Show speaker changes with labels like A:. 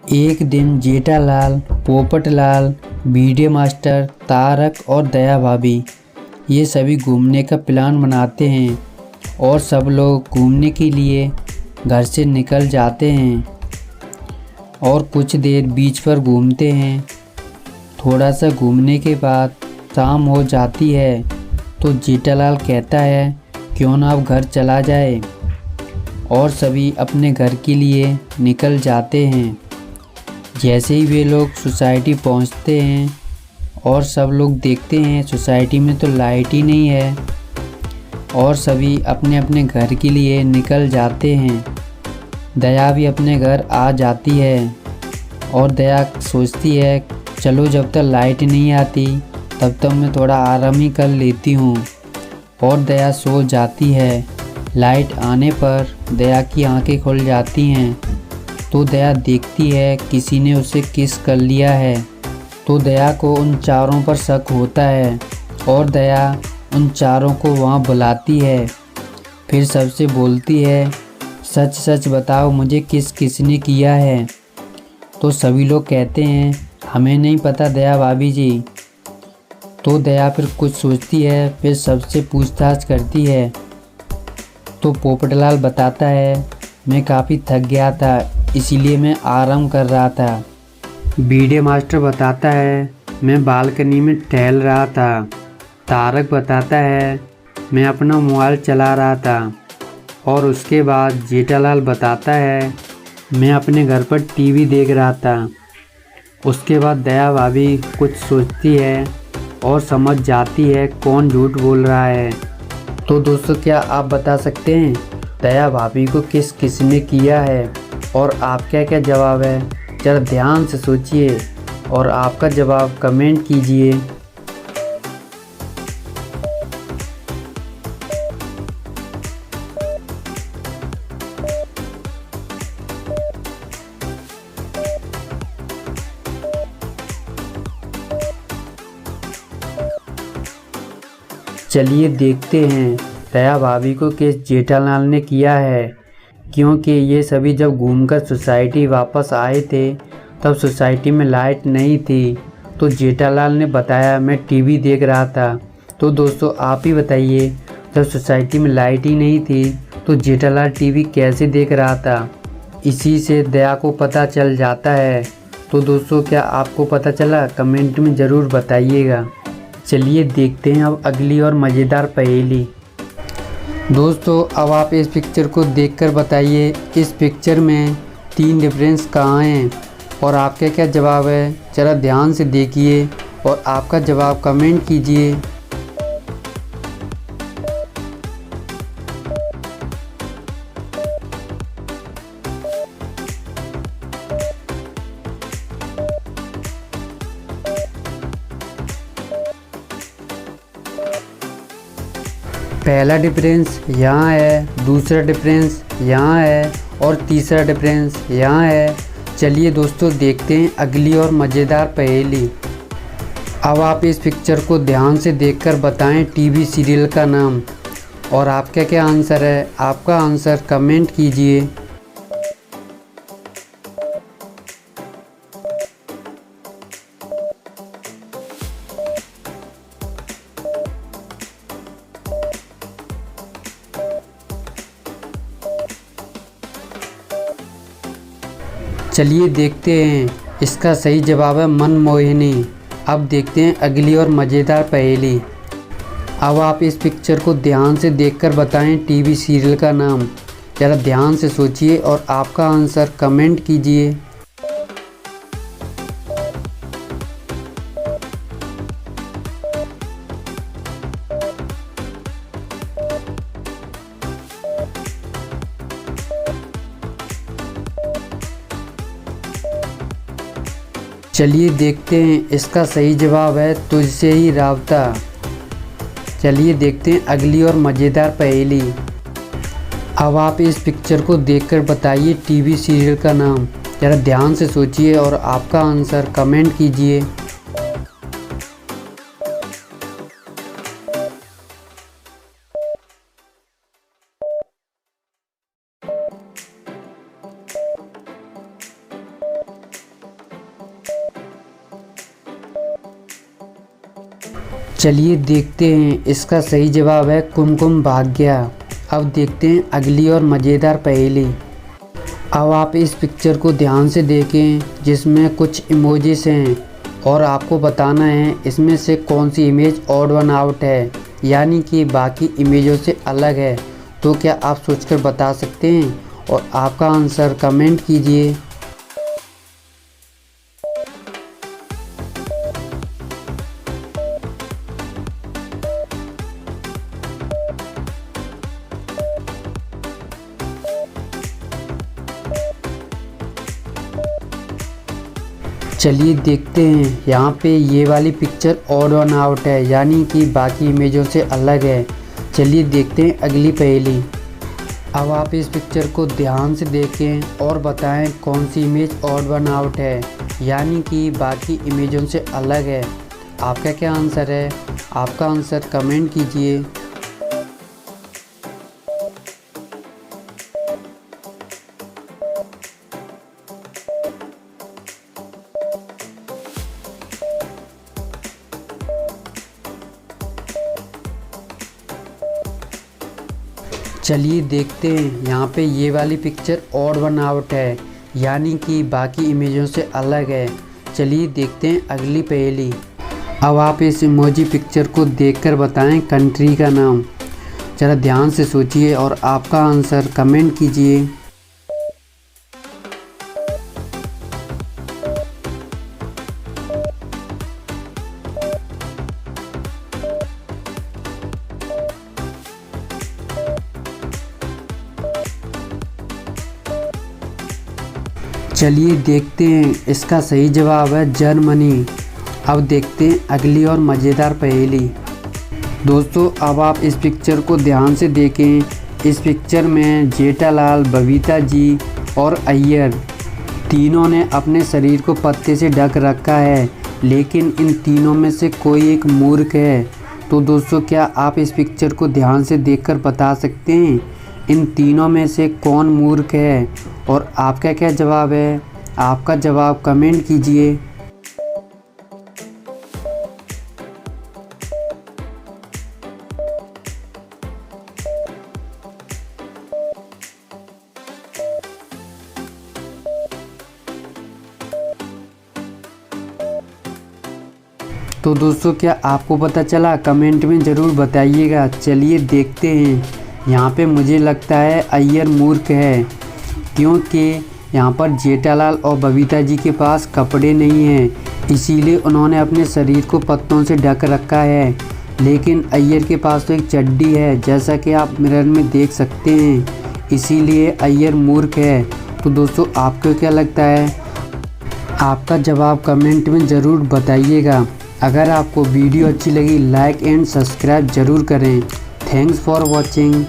A: एक दिन जेठालाल, पोपटलाल, भिड़े मास्टर, तारक और दया भाभी ये सभी घूमने का प्लान बनाते हैं और सब लोग घूमने के लिए घर से निकल जाते हैं और कुछ देर बीच पर घूमते हैं। थोड़ा सा घूमने के बाद शाम हो जाती है तो जेठालाल कहता है क्यों ना अब घर चला जाए और सभी अपने घर के लिए निकल जाते हैं। जैसे ही वे लोग सोसाइटी पहुंचते हैं और सब लोग देखते हैं सोसाइटी में तो लाइट ही नहीं है और सभी अपने अपने घर के लिए निकल जाते हैं। दया भी अपने घर आ जाती है और दया सोचती है चलो जब तक लाइट नहीं आती तब तक मैं थोड़ा आराम ही कर लेती हूँ और दया सो जाती है। लाइट आने पर दया की आंखें खुल जाती हैं तो दया देखती है किसी ने उसे किस कर लिया है। तो दया को उन चारों पर शक होता है और दया उन चारों को वहाँ बुलाती है। फिर सबसे बोलती है सच सच बताओ मुझे किस किसने किया है। तो सभी लोग कहते हैं हमें नहीं पता दया भाभी जी। तो दया फिर कुछ सोचती है, फिर सबसे पूछताछ करती है। तो पोपटलाल बताता है मैं काफ़ी थक गया था इसीलिए मैं आराम कर रहा था। भिड़े मास्टर बताता है मैं बालकनी में टहल रहा था। तारक बताता है मैं अपना मोबाइल चला रहा था। और उसके बाद जेठालाल बताता है मैं अपने घर पर टीवी देख रहा था। उसके बाद दया भाभी कुछ सोचती है और समझ जाती है कौन झूठ बोल रहा है। तो दोस्तों क्या आप बता सकते हैं दया भाभी को किस किसने किया है और आपका क्या जवाब है? ज़रा ध्यान से सोचिए और आपका जवाब कमेंट कीजिए। चलिए देखते हैं दया भाभी को किस जेठालाल ने किया है, क्योंकि ये सभी जब घूमकर सोसाइटी वापस आए थे तब सोसाइटी में लाइट नहीं थी। तो जेठालाल ने बताया मैं टीवी देख रहा था। तो दोस्तों आप ही बताइए जब सोसाइटी में लाइट ही नहीं थी तो जेठालाल टीवी कैसे देख रहा था? इसी से दया को पता चल जाता है। तो दोस्तों क्या आपको पता चला? कमेंट में ज़रूर बताइएगा। चलिए देखते हैं अब अगली और मज़ेदार पहेली। दोस्तों अब आप इस पिक्चर को देखकर बताइए इस पिक्चर में 3 डिफरेंस कहाँ हैं और आपका क्या जवाब है? ज़रा ध्यान से देखिए और आपका जवाब कमेंट कीजिए। पहला डिफरेंस यहाँ है, दूसरा डिफरेंस यहाँ है और तीसरा डिफरेंस यहाँ है। चलिए दोस्तों देखते हैं अगली और मज़ेदार पहेली। अब आप इस पिक्चर को ध्यान से देखकर बताएं टीवी सीरियल का नाम और आपका क्या आंसर है? आपका आंसर कमेंट कीजिए। चलिए देखते हैं इसका सही जवाब है मनमोहिनी। अब देखते हैं अगली और मज़ेदार पहेली। अब आप इस पिक्चर को ध्यान से देखकर बताएं टीवी सीरियल का नाम। ज़रा ध्यान से सोचिए और आपका आंसर कमेंट कीजिए। चलिए देखते हैं इसका सही जवाब है तुझसे ही राब्ता। चलिए देखते हैं अगली और मज़ेदार पहेली। अब आप इस पिक्चर को देखकर बताइए टीवी सीरियल का नाम। ज़रा ध्यान से सोचिए और आपका आंसर कमेंट कीजिए। चलिए देखते हैं, इसका सही जवाब है कुमकुम भाग्य। अब देखते हैं अगली और मज़ेदार पहेली। अब आप इस पिक्चर को ध्यान से देखें जिसमें कुछ इमोजीज हैं और आपको बताना है इसमें से कौन सी इमेज ऑड वन आउट है, यानी कि बाकी इमेजों से अलग है। तो क्या आप सोचकर बता सकते हैं और आपका आंसर कमेंट कीजिए। चलिए देखते हैं, यहाँ पे ये वाली पिक्चर ऑड वन आउट है, यानी कि बाकी इमेजों से अलग है। चलिए देखते हैं अगली पहेली। अब आप इस पिक्चर को ध्यान से देखें और बताएं कौन सी इमेज ऑड वन आउट है, यानी कि बाकी इमेजों से अलग है। आपका क्या आंसर है? आपका आंसर कमेंट कीजिए। चलिए देखते हैं, यहाँ पे ये वाली पिक्चर ऑड वन आउट है, यानी कि बाकी इमेजों से अलग है। चलिए देखते हैं अगली पहेली। अब आप इस इमोजी पिक्चर को देखकर बताएं कंट्री का नाम। ज़रा ध्यान से सोचिए और आपका आंसर कमेंट कीजिए। चलिए देखते हैं, इसका सही जवाब है जर्मनी। अब देखते हैं अगली और मज़ेदार पहेली। दोस्तों अब आप इस पिक्चर को ध्यान से देखें। इस पिक्चर में जेठालाल, बबीता जी और अय्यर तीनों ने अपने शरीर को पत्ते से ढक रखा है, लेकिन इन तीनों में से कोई एक मूर्ख है। तो दोस्तों क्या आप इस पिक्चर को ध्यान से देखकर बता सकते हैं इन तीनों में से कौन मूर्ख है और आपका क्या जवाब है? आपका जवाब कमेंट कीजिए। तो दोस्तों क्या आपको पता चला? कमेंट में ज़रूर बताइएगा। चलिए देखते हैं, यहाँ पे मुझे लगता है अय्यर मूर्ख है, क्योंकि यहाँ पर जेठालाल और बबीता जी के पास कपड़े नहीं हैं, इसीलिए उन्होंने अपने शरीर को पत्तों से ढक रखा है। लेकिन अय्यर के पास तो एक चड्डी है, जैसा कि आप मिरर में देख सकते हैं, इसीलिए अय्यर मूर्ख है। तो दोस्तों आपको क्या लगता है? आपका जवाब कमेंट में ज़रूर बताइएगा। अगर आपको वीडियो अच्छी लगी लाइक एंड सब्सक्राइब ज़रूर करें। Thanks for watching.